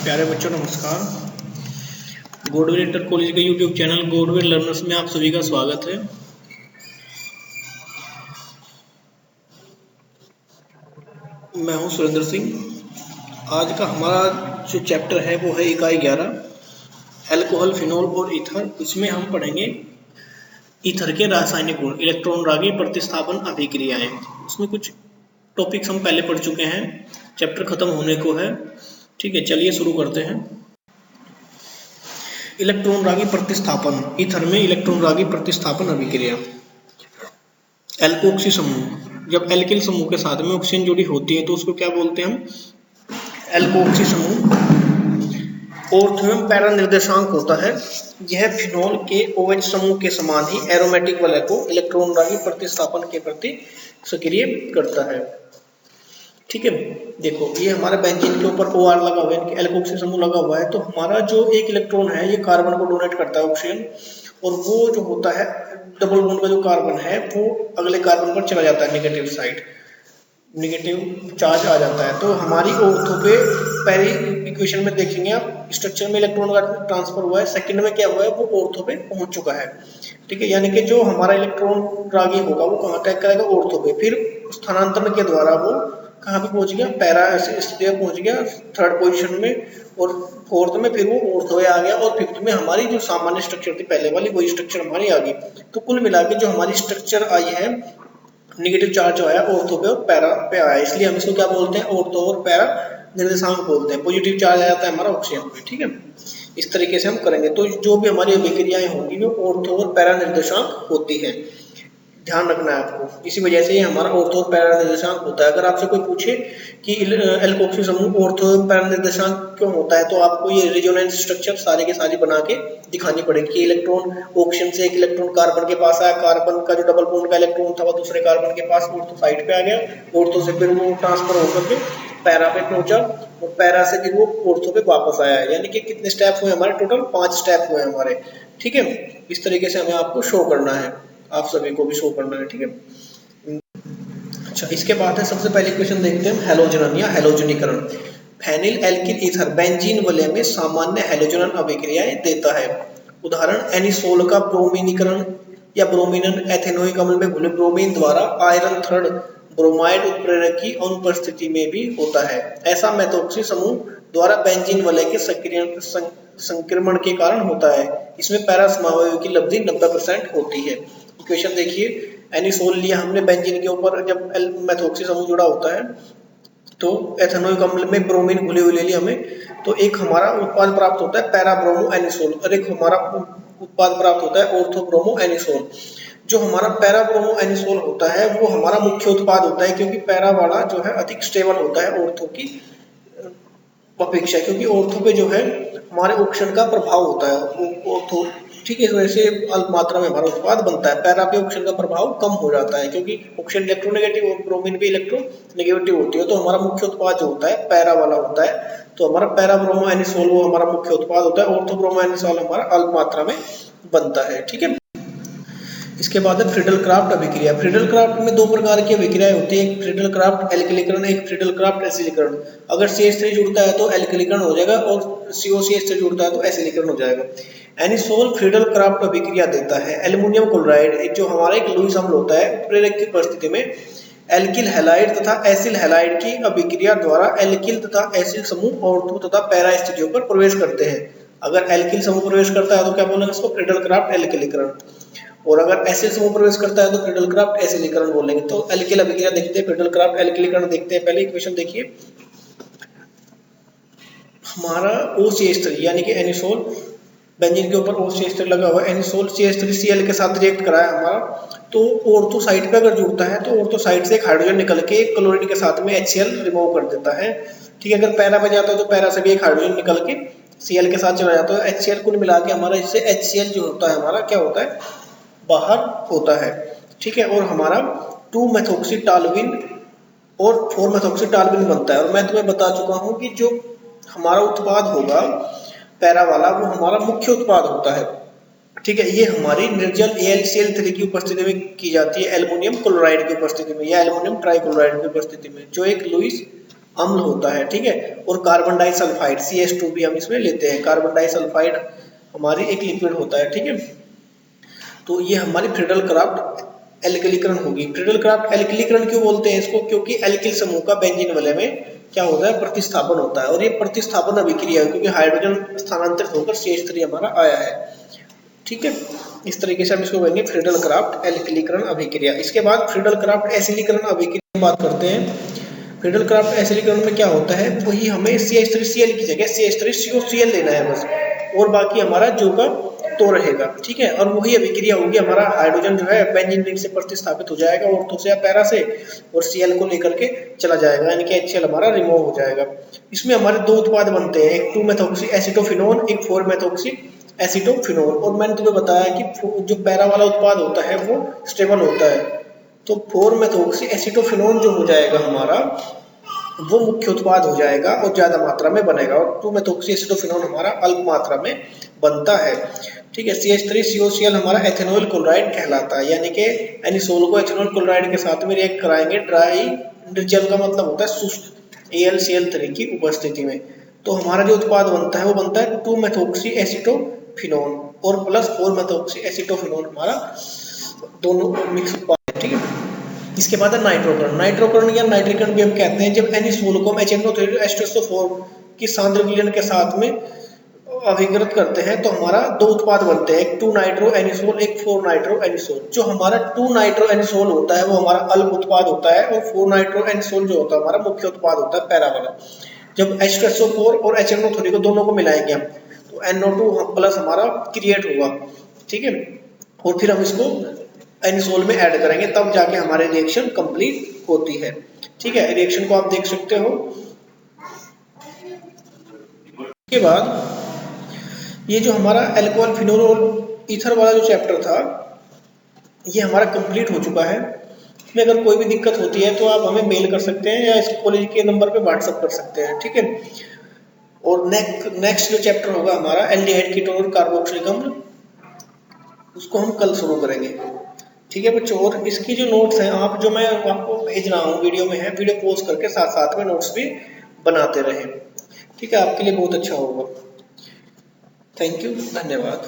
प्यारे बच्चों नमस्कार। गोडवेल इंटर कॉलेज के यूट्यूब चैनल गोडवेल लर्नर्स में आप सभी का स्वागत है। मैं हूं सुरेंद्र सिंह। आज का हमारा जो चैप्टर है वो है इकाई 11 अल्कोहल, फिनोल और ईथर। इसमें हम पढ़ेंगे ईथर के रासायनिक गुण, इलेक्ट्रॉन रागी प्रतिस्थापन अभिक्रियाएं। उसमें कुछ टॉपिक्स हम पहले पढ़ चुके हैं, चैप्टर खत्म होने को है। ठीक है, चलिए शुरू करते हैं। इलेक्ट्रॉन रागी प्रतिस्थापन, ईथर में इलेक्ट्रॉन रागी प्रतिस्थापन अभिक्रिया। एल्कोक्सी समूह, जब एल्किल समूह के साथ में ऑक्सीजन जुड़ी होती है तो उसको क्या बोलते हैं हम? एल्कोक्सी समूह। ऑर्थो एवं पैरा निर्देशांक होता है। यह फिनोल के OH समूह के समान ही एरोमेटिक वलय को इलेक्ट्रॉन रागी प्रतिस्थापन के प्रति सक्रिय करता है। ठीक है, देखो ये हमारे बेंजीन के ऊपर OR लगा हुआ है, एल्कोक्सी समूह लगा हुआ है। तो हमारा जो एक इलेक्ट्रॉन है ये कार्बन को डोनेट करता है ऑक्सीजन, और वो जो होता है डबल बॉन्ड का जो कार्बन है वो अगले कार्बन पर चला जाता है, नेगेटिव साइड, नेगेटिव चार्ज आ जाता है। तो हमारी ऑर्थो पे पहली इक्वेशन में देखेंगे आप, स्ट्रक्चर में इलेक्ट्रॉन का ट्रांसफर हुआ है, सेकंड में क्या हुआ है, वो ऑर्थो पे पहुंच चुका है। ठीक है, यानी कि जो हमारा इलेक्ट्रॉन रागी होगा वो कहाँ अटैक करेगा? ऑर्थो पे। फिर स्थानांतरण के द्वारा वो कहाँ पे पहुंच गया? पैरा स्थिति में पहुंच गया, थर्ड पोजीशन में, और फोर्थ में फिर वो ऑर्थो आ गया, और फिफ्थ में हमारी जो सामान्य स्ट्रक्चर थी पहले वाली वही स्ट्रक्चर हमारी आ गई। तो कुल मिला के जो हमारी स्ट्रक्चर आई है, नेगेटिव चार्ज आया ऑर्थो पे और पैरा पे आया, इसलिए हम इसको क्या बोलते हैं? ऑर्थो और पैरा निर्देशांक बोलते हैं। पॉजिटिव चार्ज आ जाता है हमारा ऑक्सीजन पे। ठीक है, इस तरीके से हम करेंगे। तो जो भी हमारी अभिक्रियाएं होंगी वो ऑर्थो और पैरा निर्देशांक होती है, ध्यान रखना है आपको। इसी वजह से ये हमारा ऑर्थो और पैरा निर्देशांक होता है। अगर आपसे कोई पूछे कि एल्कोक्सी समूह ऑर्थो और पैरा निर्देशांक क्यों होता है, तो आपको ये रेजोनेंस स्ट्रक्चर सारे के सारे बना के दिखानी पड़ेगी कि इलेक्ट्रॉन ऑक्सीजन से एक इलेक्ट्रॉन कार्बन के पास आया, कार्बन का जो डबल बॉन्ड का इलेक्ट्रॉन था वो दूसरे कार्बन के पास ऑर्थो साइड पे आ गया, ऑर्थो से फिर वो ट्रांसफर होकर के पैरा पे पहुंचा, और पैरा से फिर वो ऑर्थो पे वापस आया। यानी कि कितने स्टेप हुए हमारे? टोटल 5 स्टेप हुए हमारे। ठीक है, इस तरीके से हमें आपको शो करना है, आप सभी को भी शो करना है। ठीक है, अच्छा, इसके बाद है सबसे पहले क्वेश्चन देखते हैं हैलोजनन या हैलोजनीकरण। फेनिल एल्किल ईथर बेंजीन वलय में सामान्य हैलोजनन अभिक्रियाएं देता है। उदाहरण एनिसोल का ब्रोमीनीकरण या ब्रोमीनन एथेनोइक अम्ल में घुले ब्रोमीन द्वारा आयरन थर्ड ब्रोमाइड उत्प्रेरक की अनुपस्थिति में भी होता है। ऐसा मेथोक्सी समूह द्वारा बेंजीन वलय के संक्रमण के कारण होता है। इसमें पैरा समावयव की लब्धि 90% होती है। इक्वेशन देखिए, एनिसोल लिया हमने बेंजीन के ऊपर, जब मेथोक्सी समूह जुड़ा होता है तो एथेनोइक अम्ल में ब्रोमीन घुली हुई ले ली हमें, तो एक हमारा उत्पाद प्राप्त होता है पैरा ब्रोमो एनिसोल, और एक हमारा उत्पाद प्राप्त होता है ऑर्थो ब्रोमो एनिसोल। जो हमारा पैरा ब्रोमो एनिसोल होता है वो हमारा मुख्य उत्पाद होता है, क्योंकि पैरा वाला जो है अधिक स्टेबल होता है ऑर्थो की अपेक्षा, क्योंकि ऑर्थो पे जो है हमारे ऑक्सीजन का प्रभाव होता है ऑर्थो। ठीक है, इस वजह से अल्प मात्रा में हमारा उत्पाद बनता है। पैरा पे ऑक्सीजन का प्रभाव कम हो जाता है, क्योंकि ऑक्सीजन इलेक्ट्रोनेगेटिव और ब्रोमीन भी इलेक्ट्रोनेगेटिव होती है। तो हमारा मुख्य उत्पाद जो होता है पैरा वाला होता है। तो हमारा पैरा ब्रोमो एनिसोल वो हमारा मुख्य उत्पाद होता है, ऑर्थो ब्रोमो एनिसोल हमारा अल्प मात्रा में बनता है। ठीक है, इसके बाद है फ्रीडल क्राफ्ट अभिक्रिया। फ्रीडल क्राफ्ट में 2 प्रकार की अभिक्रियाएं होती है, एक फ्रीडल क्राफ्ट एल्किलीकरण, एक फ्रीडल क्राफ्ट एसिलीकरण। अगर CH3 जुड़ता है तो एल्किलीकरण हो जाएगा, और COCH3 जुड़ता है तो एसिलीकरण हो जाएगा। एनिसोल फ्रीडल क्राफ्ट अभिक्रिया देता है। एल्युमिनियम क्लोराइड जो हमारा एक लुईस अम्ल होता है, उत्प्रेरक की परिस्थिति में एल्किल हैलाइड तथा एसिल हैलाइड की अभिक्रिया द्वारा एल्किल तथा एसिल समूह ऑर्थो तथा पैरा स्थितियों पर प्रवेश करते हैं। अगर एल्किल समूह प्रवेश करता है तो क्या बोलेंगे इसको? फ्रीडल क्राफ्ट एल्किलीकरण। और अगर एसिल समूह प्रवेश करता है तो फ्रीडल क्राफ्ट एसिलीकरण बोलेंगे। तो एल्किल अभिक्रिया देखते हैं, फ्रीडल क्राफ्ट एल्किलीकरण देखते हैं। पहले इक्वेशन देखिए, हमारा OCH3 यानी कि एनिसोल, बेंजीन के ऊपर OCH3 लगा हुआ है, एनिसोल CH3Cl के साथ रिएक्ट करा है हमारा, तो ऑर्थो साइड पे अगर जुड़ता है तो ऑर्थो साइड से एक हाइड्रोजन निकल के क्लोरीन के साथ में HCl रिमूव कर देता है। ठीक है, अगर पैरा पे जाता है तो पैरा से भी एक हाइड्रोजन निकल के Cl के साथ चला जाता है, HCl कुल मिला के हमारा इससे HCl जो होता है हमारा क्या होता है? बाहर होता है। ठीक है, और हमारा 2-मेथोक्सीटालुइन और 4-मेथोक्सीटालुइन बनता है। और मैं तुम्हें बता चुका हूं कि जो हमारा उत्पाद होगा पैरा वाला वो हमारा मुख्य उत्पाद होता है। ठीक है, ये हमारी निर्जल AlCl3 की उपस्थिति में की जाती है, एल्युमिनियम क्लोराइड की उपस्थिति में या एल्युमिनियम ट्राइक्लोराइड की उपस्थिति में, जो एक लुईस अम्ल होता है, ठीक है। और कार्बन डाइसल्फाइड CH2 भी हम इसमें लेते हैं। कार्बन डाइसल्फाइड हमारी एक लिक्विड होता है, ठीक है। तो ये हमारी फ्रीडल क्राफ्ट एल्किलीकरण होगी। फ्रीडल क्राफ्ट एल्किलीकरण क्यों बोलते हैं इसको? क्योंकि एल्किल समूह का बेंजीन वलय में क्या होता है, प्रतिस्थापन होता है। और ये प्रतिस्थापन अभिक्रिया है क्योंकि हाइड्रोजन स्थानांतरित होकर CH3 हमारा आया है, ठीक है। इस तरीके से हम इसको कहेंगे फ्रीडल क्राफ्ट एल्किलीकरण अभिक्रिया। इसके बाद फ्रीडल क्राफ्ट एसिलीकरण अभिक्रिया की बात करते हैं। फ्रीडल क्राफ्ट एसिलीकरण में क्या होता है, वही हमें CH3Cl की जगह CH3COCl लेना है बस, और बाकी हमारा जो का तो रहेगा, ठीक है। और वही अभिक्रिया होगी, हमारा हाइड्रोजन जो है बेंजीन रिंग से प्रतिस्थापित हो जाएगा ऑर्थो से या पैरा से, और Cl को लेकर के चला जाएगा, यानी कि HCl हमारा रिमूव हो जाएगा। इसमें हमारे दो उत्पाद बनते हैं, एक 2-मेथॉक्सी एसिटोफिनोन, एक 4-मेथॉक्सी एसिटोफिनोल। और मैंने तुम्हें बताया कि जो पैरा वाला उत्पाद होता है वो स्टेबल होता है, तो 4-मेथॉक्सी एसिटोफिनोन जो हो जाएगा हमारा वो मुख्य उत्पाद हो जाएगा और ज्यादा मात्रा में बनेगा, और 2-मेथॉक्सी एसिटोफिनोन हमारा अल्प मात्रा में बनता है, ठीक है। CH3COCl हमारा एथेनॉल क्लोराइड कहलाता है, यानी कि एनिसोल को एथेनॉल क्लोराइड के साथ में रिएक्ट कराएंगे ड्राई निर्जल का मतलब होता है शुष्क AlCl3 की उपस्थिति में, तो हमारा जो उत्पाद बनता है वो बनता है 2-मेथॉक्सी एसिटोफिनोन और प्लस 4-मेथॉक्सी एसिटोफिनोन, हमारा दोनों मिक्स उत्पाद है, ठीक है। इसके बाद है नाइट्रोकरण। नाइट्रोकरण या नाइट्रीकरण भी हम कहते हैं जब एनिसोल को HNO3 H2SO4 की सांद्र विलयन के साथ में अभिकृत करते हैं तो हमारा दो उत्पाद बनते हैं, एक 2-नाइट्रो एनिसोल, एक 4-नाइट्रो एनिसोल। जो हमारा 2-नाइट्रो एनिसोल होता है वो हमारा अल्प उत्पाद होता है, और 4-नाइट्रो एनिसोल जो होता है हमारा मुख्य उत्पाद होता है, पैरा वाला। जब H2SO4 और HNO3 को दोनों को मिलाएंगे हम तो NO2 प्लस हमारा क्रिएट होगा, ठीक है। और फिर हम इसको एनिसोल में ऐड करेंगे, तब जाके हमारे रिएक्शन कंप्लीट होती है, ठीक है। रिएक्शन को आप देख सकते हो। इसके बाद ये जो हमारा अल्कोहल फिनोल और ईथर वाला जो चैप्टर था ये हमारा कंप्लीट हो चुका है। इसमें अगर कोई भी दिक्कत होती है तो आप हमें मेल कर सकते हैं या इस कॉलेज के नंबर पे व्हाट्सएप कर सकते हैं, ठीक है। और नेक्स्ट जो चैप्टर होगा हमारा एल्डिहाइड कीटोन और कार्बोक्सिलिक अम्ल, उसको हम कल शुरू करेंगे, ठीक है बच्चों। और इसकी जो नोट्स हैं आप जो मैं आपको भेज रहा हूँ वीडियो में है, वीडियो पॉज करके साथ साथ में नोट्स भी बनाते रहें, ठीक है। आपके लिए बहुत अच्छा होगा। थैंक यू, धन्यवाद।